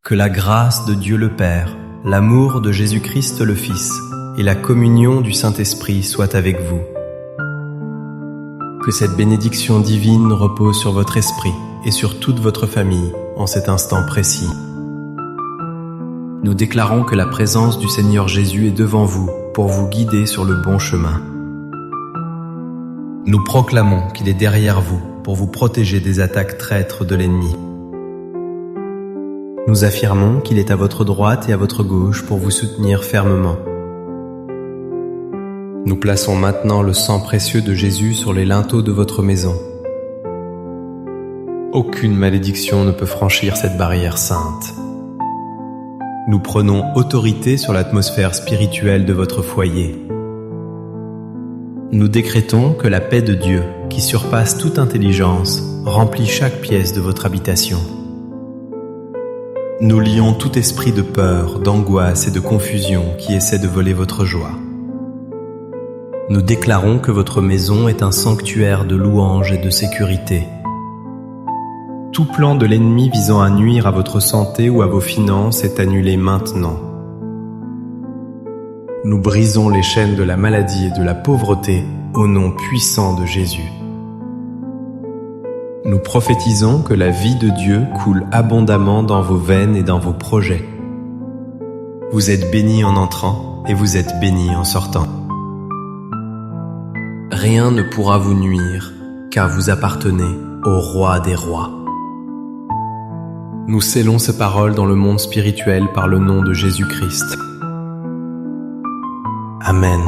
Que la grâce de Dieu le Père, l'amour de Jésus-Christ le Fils et la communion du Saint-Esprit soient avec vous. Que cette bénédiction divine repose sur votre esprit et sur toute votre famille en cet instant précis. Nous déclarons que la présence du Seigneur Jésus est devant vous pour vous guider sur le bon chemin. Nous proclamons qu'il est derrière vous pour vous protéger des attaques traîtres de l'ennemi. Nous affirmons qu'il est à votre droite et à votre gauche pour vous soutenir fermement. Nous plaçons maintenant le sang précieux de Jésus sur les linteaux de votre maison. Aucune malédiction ne peut franchir cette barrière sainte. Nous prenons autorité sur l'atmosphère spirituelle de votre foyer. Nous décrétons que la paix de Dieu, qui surpasse toute intelligence, remplit chaque pièce de votre habitation. Nous lions tout esprit de peur, d'angoisse et de confusion qui essaie de voler votre joie. Nous déclarons que votre maison est un sanctuaire de louange et de sécurité. Tout plan de l'ennemi visant à nuire à votre santé ou à vos finances est annulé maintenant. Nous brisons les chaînes de la maladie et de la pauvreté au nom puissant de Jésus. Nous prophétisons que la vie de Dieu coule abondamment dans vos veines et dans vos projets. Vous êtes bénis en entrant et vous êtes bénis en sortant. Rien ne pourra vous nuire, car vous appartenez au Roi des rois. Nous scellons ces paroles dans le monde spirituel par le nom de Jésus-Christ. Amen.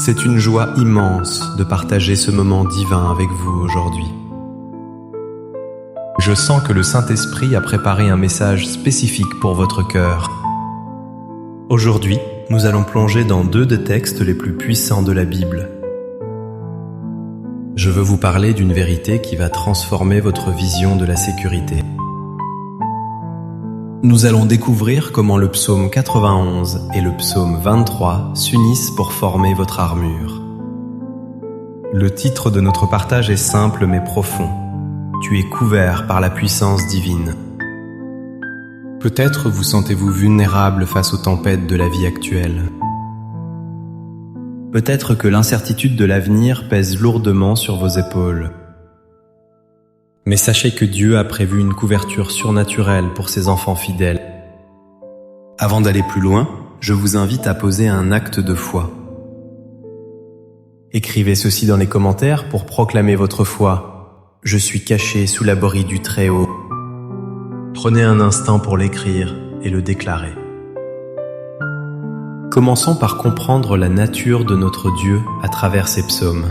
C'est une joie immense de partager ce moment divin avec vous aujourd'hui. Je sens que le Saint-Esprit a préparé un message spécifique pour votre cœur. Aujourd'hui, nous allons plonger dans 2 des textes les plus puissants de la Bible. Je veux vous parler d'une vérité qui va transformer votre vision de la sécurité. Nous allons découvrir comment le psaume 91 et le psaume 23 s'unissent pour former votre armure. Le titre de notre partage est simple mais profond. Tu es couvert par la puissance divine. Peut-être vous sentez-vous vulnérable face aux tempêtes de la vie actuelle. Peut-être que l'incertitude de l'avenir pèse lourdement sur vos épaules. Mais sachez que Dieu a prévu une couverture surnaturelle pour ses enfants fidèles. Avant d'aller plus loin, je vous invite à poser un acte de foi. Écrivez ceci dans les commentaires pour proclamer votre foi. Je suis caché sous l'abri du Très-Haut. Prenez un instant pour l'écrire et le déclarer. Commençons par comprendre la nature de notre Dieu à travers ces psaumes.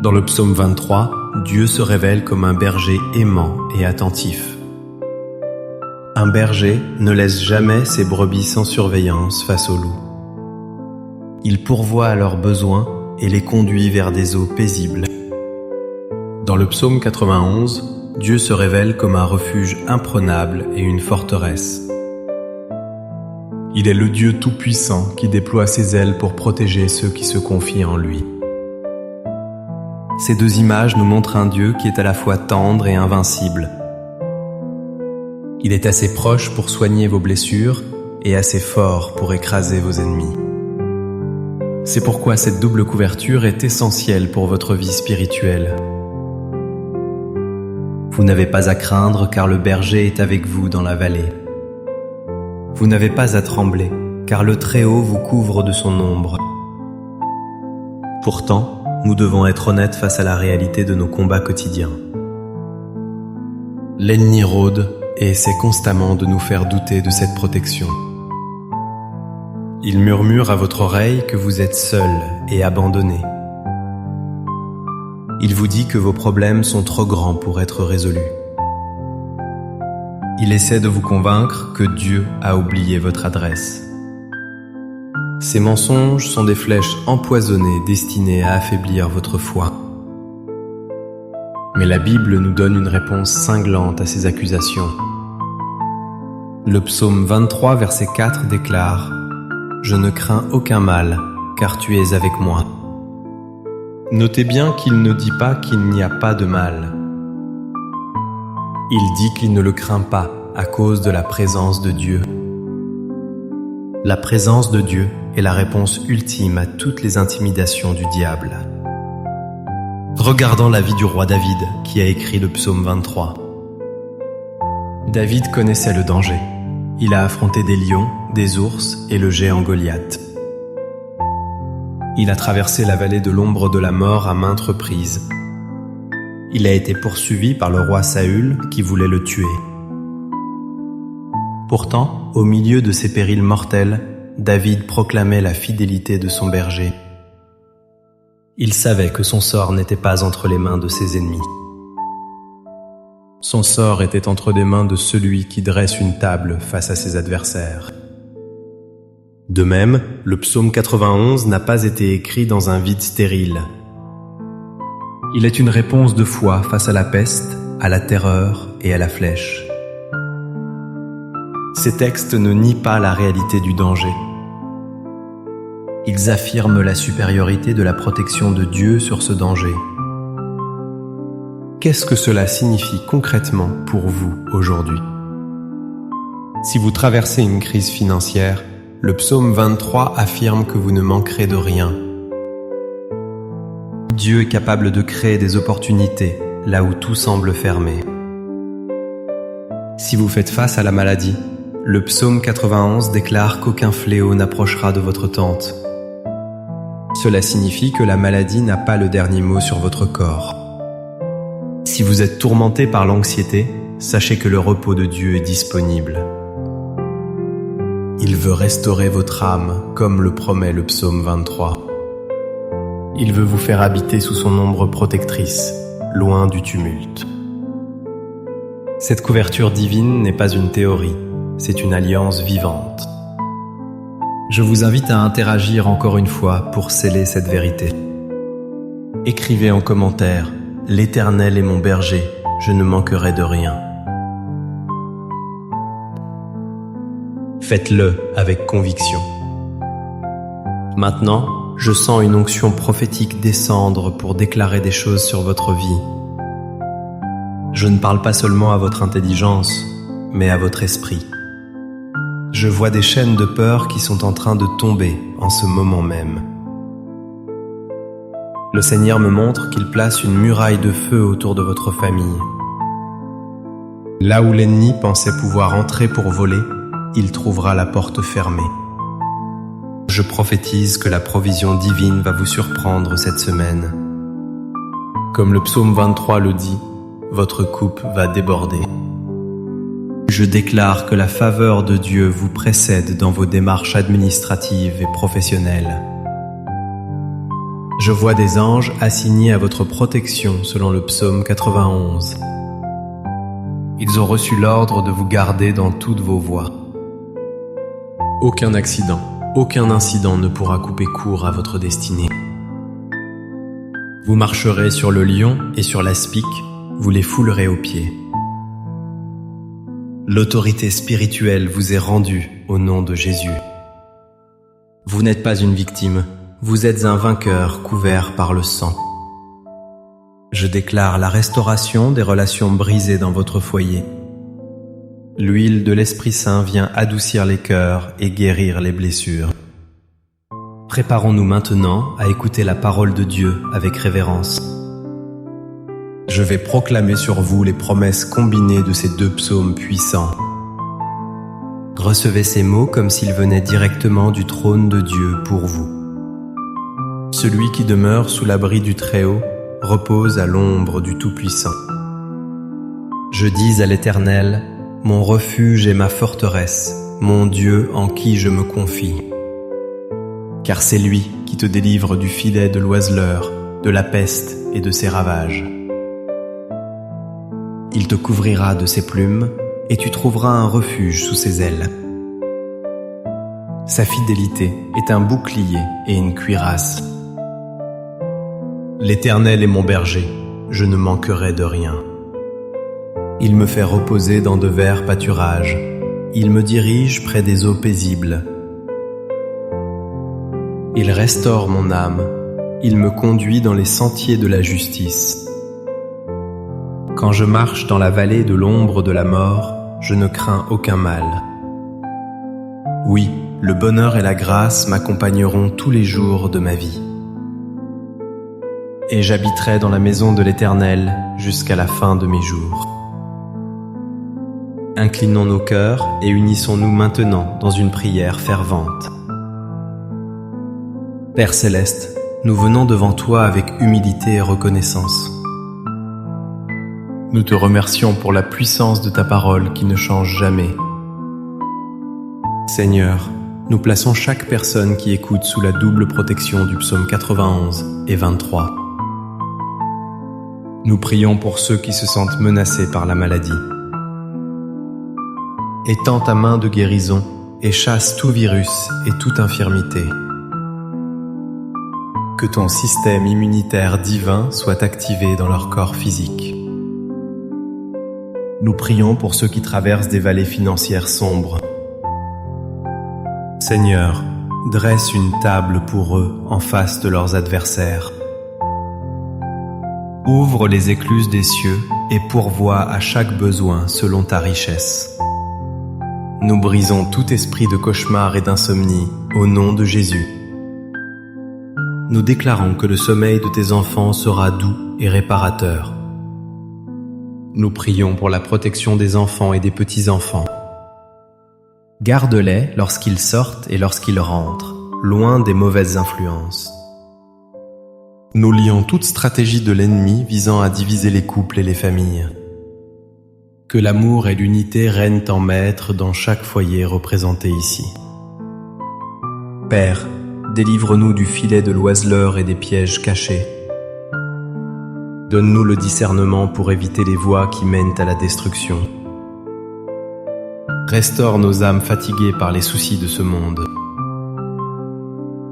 Dans le psaume 23, Dieu se révèle comme un berger aimant et attentif. Un berger ne laisse jamais ses brebis sans surveillance face aux loups. Il pourvoit à leurs besoins et les conduit vers des eaux paisibles. Dans le psaume 91, Dieu se révèle comme un refuge imprenable et une forteresse. Il est le Dieu tout-puissant qui déploie ses ailes pour protéger ceux qui se confient en lui. Ces 2 images nous montrent un Dieu qui est à la fois tendre et invincible. Il est assez proche pour soigner vos blessures et assez fort pour écraser vos ennemis. C'est pourquoi cette double couverture est essentielle pour votre vie spirituelle. Vous n'avez pas à craindre car le berger est avec vous dans la vallée. Vous n'avez pas à trembler car le Très-Haut vous couvre de son ombre. Pourtant, nous devons être honnêtes face à la réalité de nos combats quotidiens. L'ennemi rôde et essaie constamment de nous faire douter de cette protection. Il murmure à votre oreille que vous êtes seul et abandonné. Il vous dit que vos problèmes sont trop grands pour être résolus. Il essaie de vous convaincre que Dieu a oublié votre adresse. Ces mensonges sont des flèches empoisonnées destinées à affaiblir votre foi. Mais la Bible nous donne une réponse cinglante à ces accusations. Le psaume 23, verset 4 déclare « Je ne crains aucun mal, car tu es avec moi. » Notez bien qu'il ne dit pas qu'il n'y a pas de mal. Il dit qu'il ne le craint pas à cause de la présence de Dieu. La présence de Dieu est la réponse ultime à toutes les intimidations du diable. Regardons la vie du roi David qui a écrit le psaume 23. David connaissait le danger. Il a affronté des lions, des ours et le géant Goliath. Il a traversé la vallée de l'ombre de la mort à maintes reprises. Il a été poursuivi par le roi Saül qui voulait le tuer. Pourtant, au milieu de ces périls mortels, David proclamait la fidélité de son berger. Il savait que son sort n'était pas entre les mains de ses ennemis. Son sort était entre les mains de celui qui dresse une table face à ses adversaires. De même, le psaume 91 n'a pas été écrit dans un vide stérile. Il est une réponse de foi face à la peste, à la terreur et à la flèche. Ces textes ne nient pas la réalité du danger. Ils affirment la supériorité de la protection de Dieu sur ce danger. Qu'est-ce que cela signifie concrètement pour vous aujourd'hui? Si vous traversez une crise financière, le psaume 23 affirme que vous ne manquerez de rien. Dieu est capable de créer des opportunités là où tout semble fermé. Si vous faites face à la maladie, le psaume 91 déclare qu'aucun fléau n'approchera de votre tente. Cela signifie que la maladie n'a pas le dernier mot sur votre corps. Si vous êtes tourmenté par l'anxiété, sachez que le repos de Dieu est disponible. Il veut restaurer votre âme, comme le promet le psaume 23. Il veut vous faire habiter sous son ombre protectrice, loin du tumulte. Cette couverture divine n'est pas une théorie, c'est une alliance vivante. Je vous invite à interagir encore une fois pour sceller cette vérité. Écrivez en commentaire « L'Éternel est mon berger, je ne manquerai de rien ». Faites-le avec conviction. Maintenant, je sens une onction prophétique descendre pour déclarer des choses sur votre vie. Je ne parle pas seulement à votre intelligence, mais à votre esprit. Je vois des chaînes de peur qui sont en train de tomber en ce moment même. Le Seigneur me montre qu'il place une muraille de feu autour de votre famille. Là où l'ennemi pensait pouvoir entrer pour voler, il trouvera la porte fermée. Je prophétise que la provision divine va vous surprendre cette semaine. Comme le psaume 23 le dit, votre coupe va déborder. Je déclare que la faveur de Dieu vous précède dans vos démarches administratives et professionnelles. Je vois des anges assignés à votre protection selon le psaume 91. Ils ont reçu l'ordre de vous garder dans toutes vos voies. Aucun accident, aucun incident ne pourra couper court à votre destinée. Vous marcherez sur le lion et sur l'aspic, vous les foulerez aux pieds. L'autorité spirituelle vous est rendue au nom de Jésus. Vous n'êtes pas une victime, vous êtes un vainqueur couvert par le sang. Je déclare la restauration des relations brisées dans votre foyer. L'huile de l'Esprit Saint vient adoucir les cœurs et guérir les blessures. Préparons-nous maintenant à écouter la parole de Dieu avec révérence. Je vais proclamer sur vous les promesses combinées de ces deux psaumes puissants. Recevez ces mots comme s'ils venaient directement du trône de Dieu pour vous. Celui qui demeure sous l'abri du Très-Haut repose à l'ombre du Tout-Puissant. Je dis à l'Éternel, mon refuge et ma forteresse, mon Dieu en qui je me confie. Car c'est lui qui te délivre du filet de l'oiseleur, de la peste et de ses ravages. Il te couvrira de ses plumes, et tu trouveras un refuge sous ses ailes. Sa fidélité est un bouclier et une cuirasse. L'Éternel est mon berger, je ne manquerai de rien. Il me fait reposer dans de verts pâturages, il me dirige près des eaux paisibles. Il restaure mon âme, il me conduit dans les sentiers de la justice. Quand je marche dans la vallée de l'ombre de la mort, je ne crains aucun mal. Oui, le bonheur et la grâce m'accompagneront tous les jours de ma vie. Et j'habiterai dans la maison de l'Éternel jusqu'à la fin de mes jours. Inclinons nos cœurs et unissons-nous maintenant dans une prière fervente. Père céleste, nous venons devant toi avec humilité et reconnaissance. Nous te remercions pour la puissance de ta parole qui ne change jamais. Seigneur, nous plaçons chaque personne qui écoute sous la double protection du psaume 91 et 23. Nous prions pour ceux qui se sentent menacés par la maladie. Étends ta main de guérison et chasse tout virus et toute infirmité. Que ton système immunitaire divin soit activé dans leur corps physique. Nous prions pour ceux qui traversent des vallées financières sombres. Seigneur, dresse une table pour eux en face de leurs adversaires. Ouvre les écluses des cieux et pourvois à chaque besoin selon ta richesse. Nous brisons tout esprit de cauchemar et d'insomnie au nom de Jésus. Nous déclarons que le sommeil de tes enfants sera doux et réparateur. Nous prions pour la protection des enfants et des petits-enfants. Garde-les lorsqu'ils sortent et lorsqu'ils rentrent, loin des mauvaises influences. Nous lions toute stratégie de l'ennemi visant à diviser les couples et les familles. Que l'amour et l'unité règnent en maître dans chaque foyer représenté ici. Père, délivre-nous du filet de l'oiseleur et des pièges cachés. Donne-nous le discernement pour éviter les voies qui mènent à la destruction. Restaure nos âmes fatiguées par les soucis de ce monde.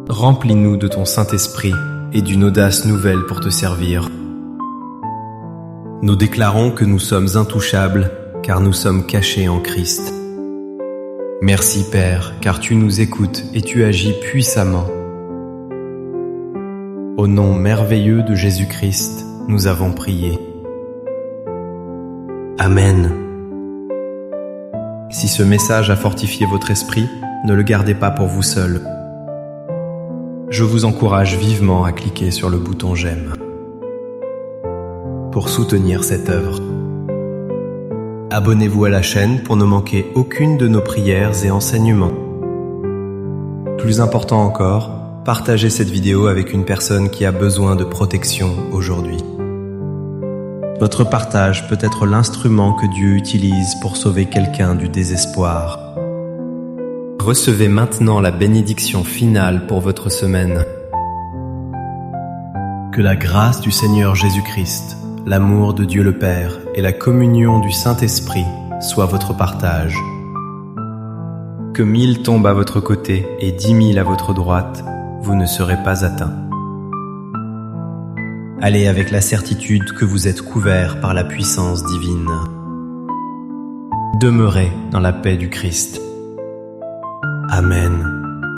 Remplis-nous de ton Saint-Esprit et d'une audace nouvelle pour te servir. Nous déclarons que nous sommes intouchables, car nous sommes cachés en Christ. Merci Père, car tu nous écoutes et tu agis puissamment. Au nom merveilleux de Jésus-Christ, nous avons prié. Amen. Si ce message a fortifié votre esprit, ne le gardez pas pour vous seul. Je vous encourage vivement à cliquer sur le bouton j'aime pour soutenir cette œuvre. Abonnez-vous à la chaîne pour ne manquer aucune de nos prières et enseignements. Plus important encore, partagez cette vidéo avec une personne qui a besoin de protection aujourd'hui. Votre partage peut être l'instrument que Dieu utilise pour sauver quelqu'un du désespoir. Recevez maintenant la bénédiction finale pour votre semaine. Que la grâce du Seigneur Jésus-Christ, l'amour de Dieu le Père et la communion du Saint-Esprit soient votre partage. Que 1000 tombent à votre côté et 10 000 à votre droite, vous ne serez pas atteints. Allez avec la certitude que vous êtes couverts par la puissance divine. Demeurez dans la paix du Christ. Amen.